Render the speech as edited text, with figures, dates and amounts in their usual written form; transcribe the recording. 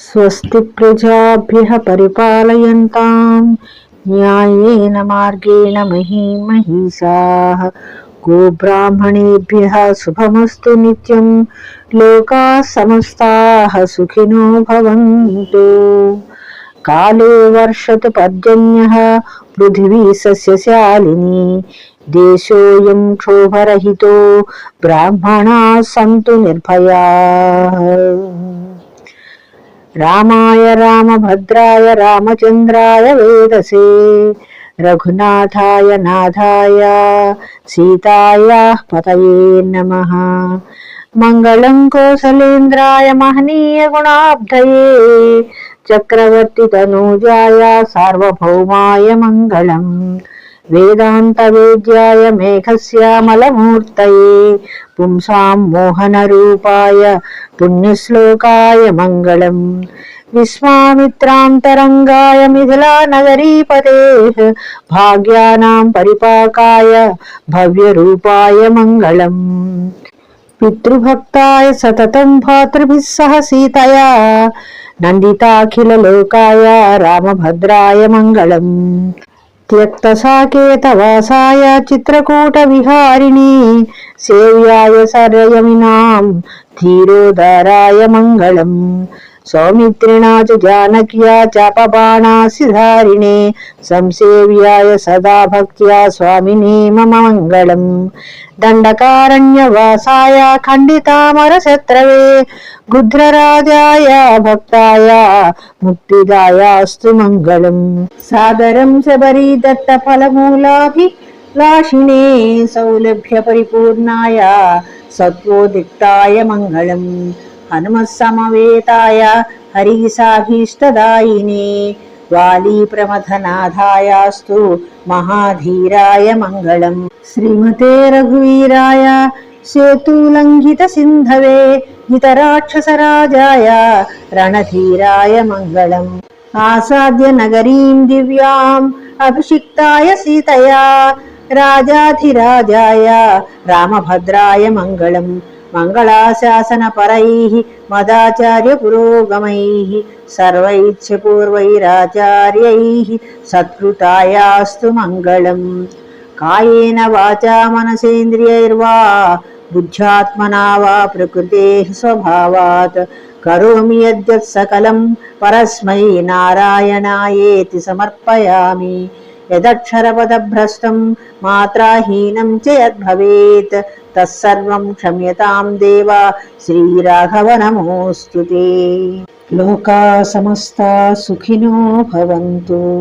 स्वस्ति प्रजाभ्यः परिपालयन्तां न्याय्येन मार्गेण महीं महिषाः गोब्राह्मणेभ्यः शुभमस्तु नित्यं लोकाः समस्ताः सुखिनो भवन्तु। काले वर्षतु पर्जन्यः पृथिवी सस्यशालिनी देशोऽयं क्षोभरहितो ब्राह्मणाः सन्तु निर्भयाः। रामाय रामभद्राय रामचन्द्राय वेदसे रघुनाथाय नाथाय सीतायाः पतये नमः। मंगलं कौसलेन्द्राय महनीय गुणाब्धये चक्रवर्ती तनूजाय सार्वभौमाय मंगलम्। वेदांत वेद्याय मेघश्यामलमूर्तये पुंसां मोहनरूपाय पुण्यश्लोकाय मंगलम्। विश्वामित्रान्तरंगाय मिथिलानगरीपतेः भाग्यानां परिपाकाय भव्यरूपाय मंगलम्। पितृभक्ताय सततं भातृभिः सह सीतया नन्दिताखिललोकाय रामभद्राय मंगलम्। त्यक्तसाकेतवासाय चित्रकूटविहारिणी सेव्याय सर्वयमिनां धीरोदाराय मंगलम्। सौमित्रिणा च जानक्या चापबाणासिधारिणे संसेव्याय सदा भक्त्या स्वामिने मम मंगलम्। दण्डकारण्यवासाय खण्डितामरशत्रवे गुध्रराजाय भक्ताय मुक्तिदायास्तु मंगलम्। सादरं शबरी दत्तफलमूलाभिलाषिणे सौलभ्य परिपूर्णाय सत्वोदिक्ताय मंगलम्। हनुमत्समवेताय हरिसाभीष्टदायिने वाली प्रमथनाथायास्तु महाधीराय मंगलम्। श्रीमते रघुवीराय सेतुलंघित सिन्धवे हितराक्षसराजाय रणधीराय मंगलम्। आसाद्य नगरीं दिव्याम् अभिषिक्ताय सीतया राजाधिराजाय रामभद्राय मंगलम्। मंगलाशासनपरैः मदाचार्य पुरोगमैः सर्वैच्छपूर्वैराचार्यैः सत्कृतायास्तु मंगलम्। कायेन वाचा मनसेन्द्रियैर्वा बुद्ध्यात्मना वा प्रकृतेः स्वभावात् करोमि यद्यत् सकलं परस्मै नारायणायेति समर्पयामि। यदक्षरपदभ्रष्टं मात्राहीनं च यद्भवेत् तत्सर्वं क्षम्यतां देव श्रीराघव नमोऽस्तु ते। लोकाः समस्ताः सुखिनो भवन्तु।